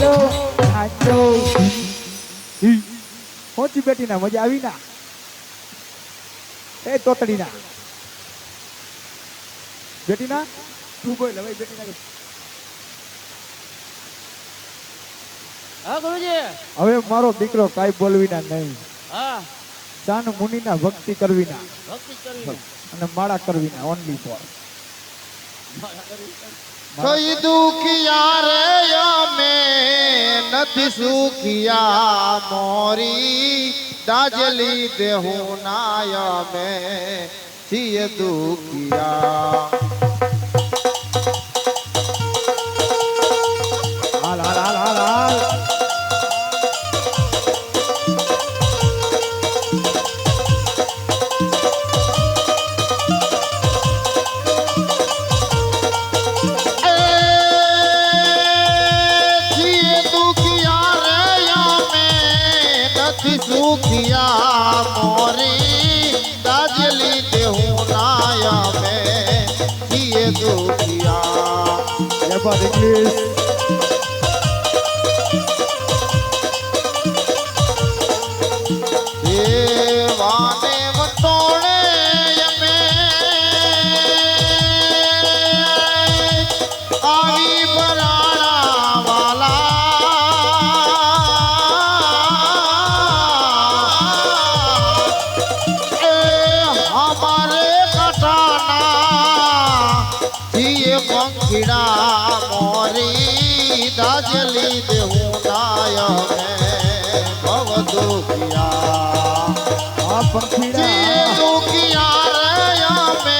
નાચો હોચી બેટી ના મજા આવી ના એ તોતડી ના બેટી ના તું બોલ હવે બેટી ના હા ગુરુજી હવે મારો દીકરો કાઈ બોલવી ના નહીં હા ચાન મુનિ ના ભક્તિ કરવી ના ભક્તિ કરવી અને માળા કરવી ના ઓનલી ફોર કઈ દુખિયા રે અમે નથી સુખિયા મોરી દાજલી દેહું નાય અમે છીએ દુખિયા હાલ હાલ હાલ હાલ હાલ સુખિયા મોરી દાજલી દેહું નાય અમે છીએ દુખિયા જયપાલ ઇંગ્લિશ દેવાને વટોળે અમે આવી ભરાણા વાલા પંખીડા મોરી દાજલી દેહું નાય મેં ભવ દુખિયા આ પંખીડા દુખિયા રે અમે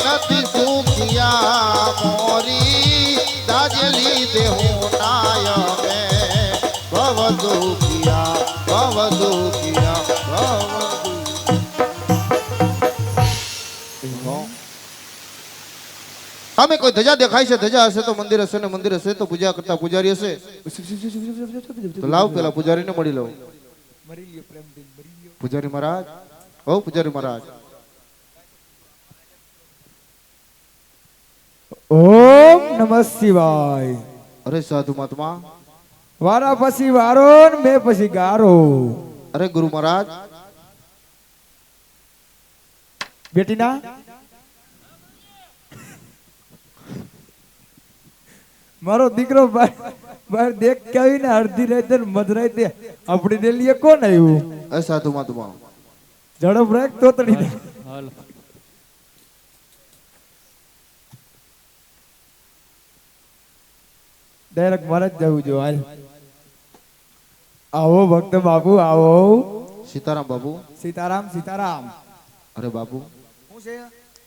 નથી સુખિયા મોરી દાજલી દેહું નાય મેં ભવ દુખિયા ભવ દુખિયા અમે કોઈ ધજા દેખાય છે ધજા હશે તો મંદિર હશે ને મંદિર હશે તો પૂજા કરતા પૂજારી હશે તો લાવ પેલા પૂજારીને મળી લઉં પૂજારી મહારાજ ઓ પૂજારી મહારાજ ઓમ નમઃ શિવાય અરે સાધુ મહાત્મા વારા પછી વારો ને મેં પછી ગારો અરે ગુરુ મહારાજ બેટી ના મારો દીકરો બહાર દેખ કે આવીને અડધી રાતે મધરાતે આપણી ડેલીએ કોણ આવ્યું અરે સાધુ મહાત્મા ઝડપ રાખ તોતડી દે હાલ ડાયરેક્ટ મારે જ જવું જો હાલ આવો ભક્ત બાપુ આવો સીતારામ બાબુ સીતારામ સીતારામ અરે બાપુ શું છે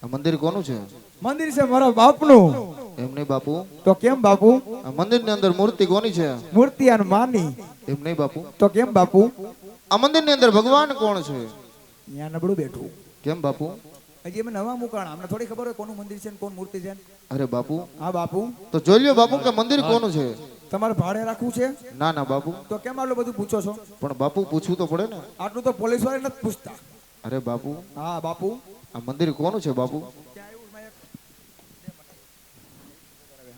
આ મંદિર કોનું છે મંદિર છે મારા બાપનું એમ નહીં બાપુ તો કેમ બાપુ આ મંદિરની અંદર મૂર્તિ કોની છે મૂર્તિ અને માની એમ નહીં બાપુ તો કેમ બાપુ આ મંદિરની અંદર ભગવાન કોણ છે અહીંયા નબળું બેઠું કેમ બાપુ હજી અમે નવા મુકાણા અમને થોડી ખબર હોય કોનું મંદિર છે ને કોણ મૂર્તિ છે અરે બાપુ હા બાપુ તો જોઈ લ્યો બાપુ કે મંદિર કોનું છે તમારે ભાડે રાખવું છે ના ના બાપુ તો કેમ આટલું બધું પૂછો છો પણ બાપુ પૂછવું તો પડે ને આટલું તો પોલીસ વાળા નથી પૂછતા અરે બાપુ હા બાપુ આ મંદિર કોનું છે બાપુ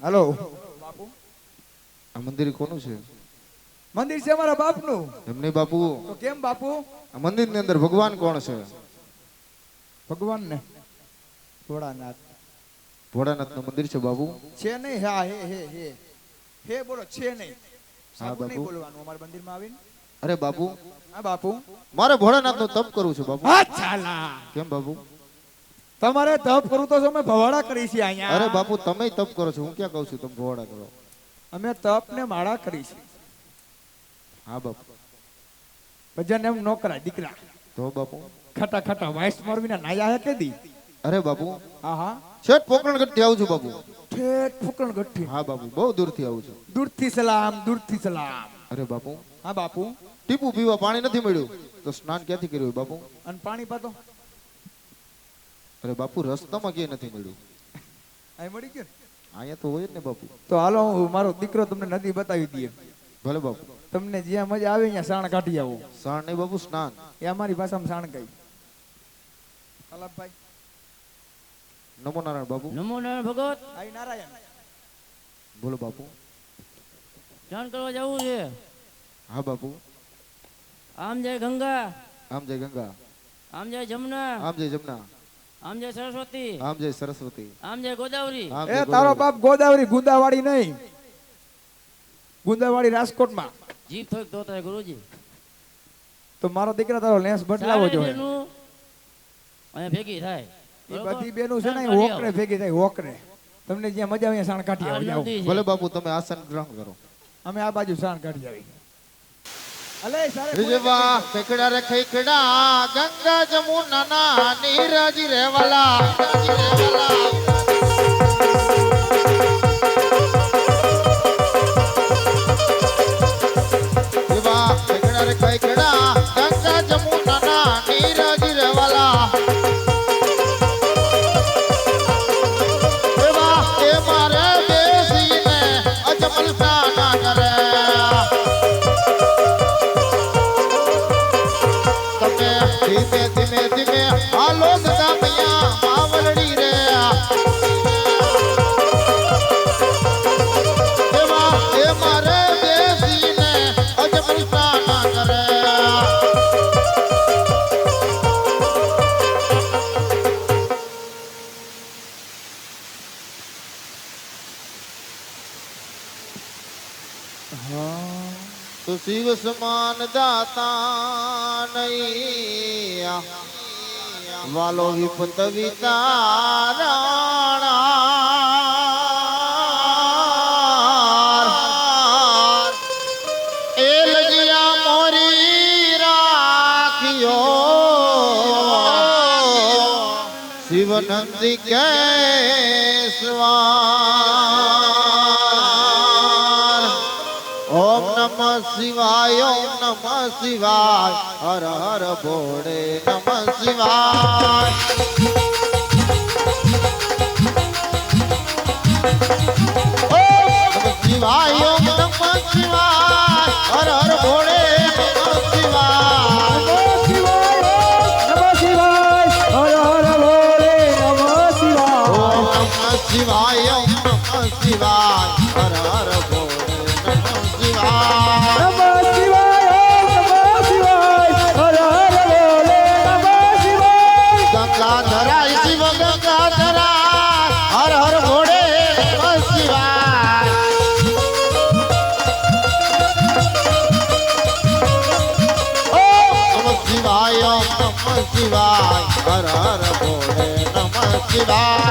હાલો આ મંદિર કોનું છે મંદિર છે મારા બાપનું એમ નહીં બાપુ તો કેમ બાપુ આ મંદિરની અંદર ભગવાન કોણ છે ભગવાન ને ભોળાનાથ ભોળાનાથ નું મંદિર છે બાપુ છે નહીં હા હે હે હે હે બોલો છે નહીં હા સાબુ નહીં બાપુ બોલવાનું અમારા મંદિરમાં આવીને અરે બાપુ હા બાપુ મારે ભોળાનાથ નું તપ કરવું છે બાપુ હા ચાલા કેમ બાપુ તમારે તપ કરું તો અમે ભવાડા કરી છે અહીંયા અરે બાપુ તમે તપ કરો છો હું ક્યાં કહું છું તમે ભોળા કરો અમે તપ ને માળા કરી છે હા બાપુ ભજન એમ નો કરાય દીકરા તો બાપુ ખટા ખટા વાઇસ મારવીને નાયા હે કે દી અરે બાપુ હા હા છેટ પોકરણગઢ થી આવું છું બાપુ ઠેઠ ફૂકણ ગઠ્ઠી હા બાપુ બહુ દૂરથી આવું છું દૂરથી સલામ દૂરથી સલામ અરે બાપુ હા બાપુ ટીપું પીવા પાણી નથી મળ્યું તો સ્નાન ક્યાંથી કર્યું બાપુ અને પાણી પાતો અરે બાપુ રસ્તામાં ક્યાંય નથી મળ્યું અહીં મળી ગયું અહીંયા તો હોય જ ને બાપુ તો હાલો હું મારો દીકરો તમને નદી બતાવી દઈએ ભલે બાપુ તમને જ્યાં મજા આવે ત્યાં સાણ કાઢી આવો સાણ નહીં બાપુ સ્નાન એ અમારી ભાષામાં સાણ કહી કલાપભાઈ નમો નારાયણ બાપુ નમો નારાયણ ભગત આઈ નારાયણ બોલો બાપુ સ્નાન કરવા જવું છે. હા બાપુ. આમ જાય ગંગા, આમ જય ગંગા, આમ જાય જમુના, આમ જય જમના, આમ જાય સરસ્વતી, આમ જય સરસ્વતી, આમ જાય ગોદાવરી. આમ એ જય તારો ગોદાવરી. બાપ ગોદાવરી ગુંદાવાડી નહીં, ગુંદાવાડી રાજકોટમાં. જીભ થોઈક ધોતા ગુરુજી. તો મારો દીકરા તારો લેન્સ બદલાવો ચારે જોઈએ. બેનું અહીંયા ભેગી થાય. એ બરોબર? બધી બેનું છે ને સાણ કાઢી ઓકરે આવો. ભેગી થાય ઓકરે. તમને જ્યાં મજા આવે ત્યાં સાણ કાઢી આ આવી જાઓ. નદી છે. ભલે બાપુ તમે આસન ગ્રહણ કરો. અમે આ બાજુ સાણ કાઢી આવી. અલે સારે રીજવા ખેકડા રે ખેકડા ગંગા જમુના ના નીરજી રેવાલા, રીજવા ખેકડા રે ખેકડા ગંગા જમુના ના નીરજી રેવાલા, રીજવા એ મારે બેસીને અજમલ ના કરે. તમે ધીમે ધીમે ધીમે હાલો ગદામિયા માવલડી રે એવા એ મારે બેસીને અજમલતા ના કરે. તો શિવ સમાન દાતા નહીં વાલો વિપત વિતારા એ લજિયા મોરી રાખ્યો શિવ નંદી કેશવા. ઓમ નમઃ શિવાય, ઓમ નમઃ શિવાય, હર હર ભોળે નમઃ શિવાય. ઓમ નમઃ શિવાય, ઓમ નમઃ શિવાય, હર હર ભોળે નમઃ શિવાય. નમઃ શિવાય, હર હર ભોલે નમઃ શિવાય. ઓમ નમઃ શિવાય, ઓમ નમઃ શિવાય, હર હર ભોળે નમઃ શિવાય. નમઃ શિવાય, નમઃ શિવાય, હર હર ભોલે નમઃ શિવાય. ગંગાધરાય શિવ ગંગાધરાય, હર હર ભોળે નમઃ શિવાય. ઓમ નમઃ શિવાય, ઓમ નમઃ શિવાય, હર હર ભોળે નમઃ શિવાય.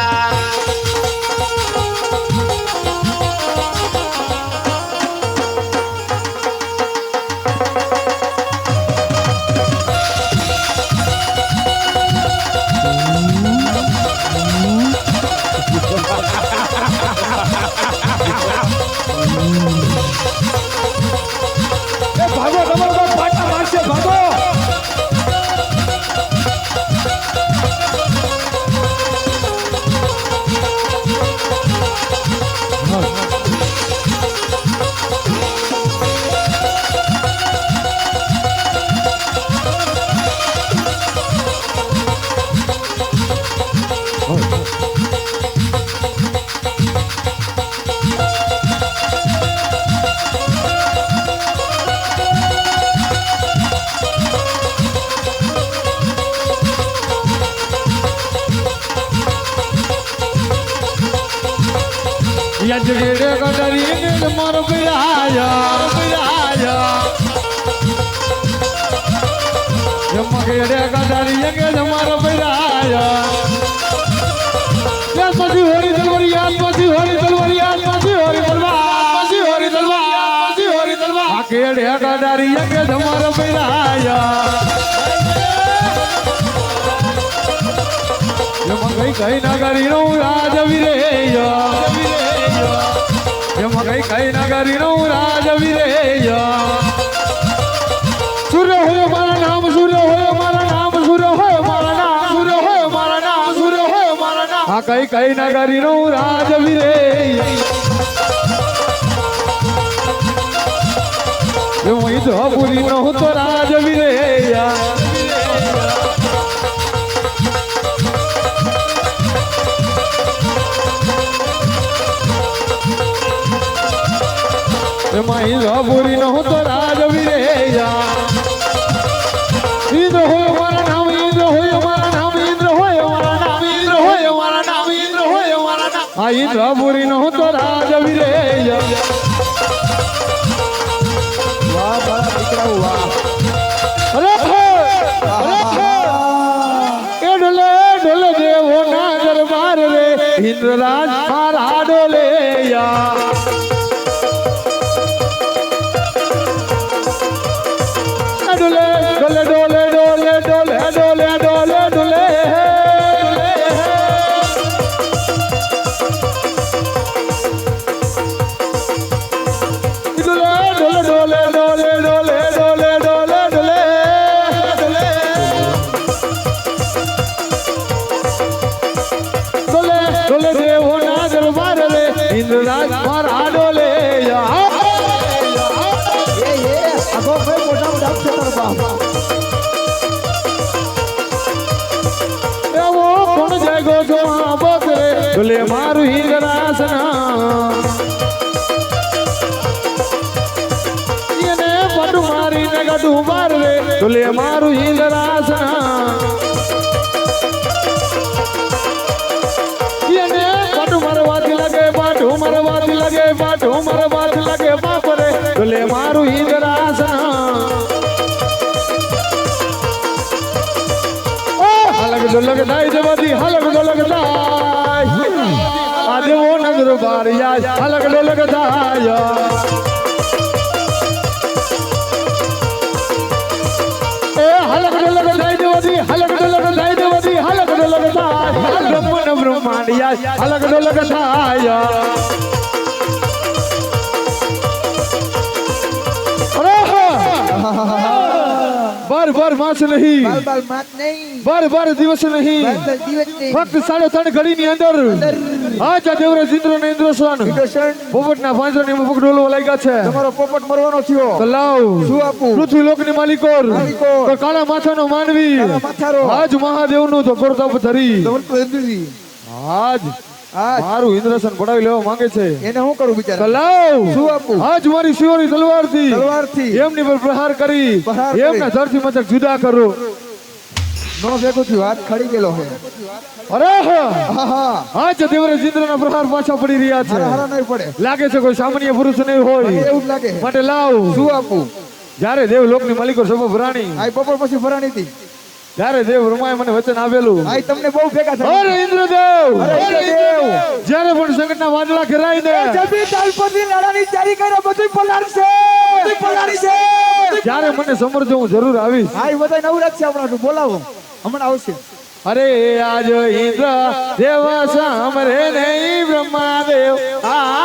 એ ભાગો, તમારો બાપ પાટા મારશે, ભાગો. યજગેરે કડરીને મારો પિરાયા જમગેરે કડરીને મારો પિરાયા યાદ પછી હોરી તલવારી યાદ પછી હોરી તલવારી યાદ પછી હોરી તલવાર પછી હોરી તલવાર પછી હોરી તલવાર આ કેડે કડરીને મારો પિરાયા જમગઈ કઈ નગરી નો રાજ વિરેયા કઈ નગરી નો રાજ વિરેયા. સૂર્ય હોય મારા નામ, સૂર્ય હોય મારા નામ, સૂર્ય હોય મારા નામ, સૂર્ય હોય મારા નામ, સૂર્ય હોય મારા નામ. આ કઈ નગરી નો રાજ વિરેયા. હું ધોપુરી નો તો રાજ વિરેયા. એમાં ઇન્દ્રપુરી નો તો રાજવીરેયા ઇન્દ્ર હોય મારા નામ ઇન્દ્ર હોય મારા નામ ઇન્દ્ર હોય મારા નામ ઇન્દ્ર હોય મારા નામ ઇન્દ્ર હોય મારા નામ આ ઇન્દ્રપુરી નો તો રાજવીરેયા વાહ મારા દીકરાઓ વાહ ડોલે ડોલે દેવો ના દરબાર રે ઇન્દ્રરાજ મારા ડોલે ડોલે ડોલે ડોલે ડોલે ડોલે ડોલે ડોલે ડોલે ડોલે ડોલે ડોલે ડોલે ડોલે ડોલે ડોલે ડોલે ડોલે દેવો ના દરબાર રે ઇન્દ્રરાજ મારા ડોલે એ આગો ભાઈ મોટા મોટા છે તારો બાપ એવો કોણ જાગો છો આ બકરે ડોલે મારું ઇન્દ્રાસના એને પટુ મારીને ગઢું માર રે ડોલે મારું ઇન્દ્રાસના એને પટુ મારવાથી લાગે પાટું મારવાથી લાગે પાટું મારવાથી લાગે બાપ રે ડોલે મારું ઇન્દ્રાસના હલક ડોલક દાઈ દેવાથી હલક ડોલક દાય આ દેવો નગર બાર યાય હલક ડોલક દાય એ હલક ડોલક દાઈ દેવાથી હલક ડોલક દાઈ દેવાથી હલક ડોલક દાય બ્રહ્મણ બ્રહ્માંડ યાય હલક ડોલક દાય બાર બાર માસ નહીં બાલ બાલ માત નહીં બાર બાર દિવસ નહીં બાલ દિવસ નહીં ફક્ત 3.5 ઘડી ની અંદર આજ આ દેવરાજ ઇન્દ્ર ને ઇન્દ્રસ્વાન કિશન પોપટ ના પાંજરા ની પગ ડોલવા લાગ્યા છે તમારો પોપટ મરવાનો થયો તો લાવ શું આપું પૃથ્વી લોક ની માલિકોર માલિકોર. તો કાળા માથાનો માનવી કાળા માથારો. આજ મહાદેવ નું તો ગોરતાપ ધરી તમારું પ્રતિનિધિ આજ આ મારું ઇન્દ્રસન પડાવી લેવા માંગે છે એને હું કરું તો બિચારા લાવ શું આપું આજ મારી શિવની તલવાર થી તલવારથી એમની પર પ્રહાર કરી પ્રહાર કરી. એમના ધરતી મતક જુદા કરો નો ભેગું થયું હાથ ખડી ગયેલો છે અરે હા હા આજ દેવરાજ ઇન્દ્રના પ્રહાર પાછા પડી રહ્યા છે હારા હારા નહીં પડે લાગે છે કોઈ સામાન્ય પુરુષ નહીં હોય એવું જ લાગે માટે લાવ શું આપું જ્યારે દેવ લોકની માલિકો સભા ભરાણી આ બપોર પછી ભરાણી હતી ત્યારે દેવ રમાએ મને વચન આપેલું આ તમને બહુ ભેગા થાય અરે ઇન્દ્રદેવ અરે ઇન્દ્રદેવ! જ્યારે પણ સંકટના વાદળા ઘેરાઈને જબી તાલપત્રી લડાની તૈયારી કરે બધું પલાળશે બધું પલાળશે ત્યારે મને સમરજો હું જરૂર આવીશ આ બધા નવરાત છે આપણા બોલાવો હમણાં આવશે અરે આજ ઇન્દ્ર દેવ સામરે નહીં બ્રહ્મા દેવ આ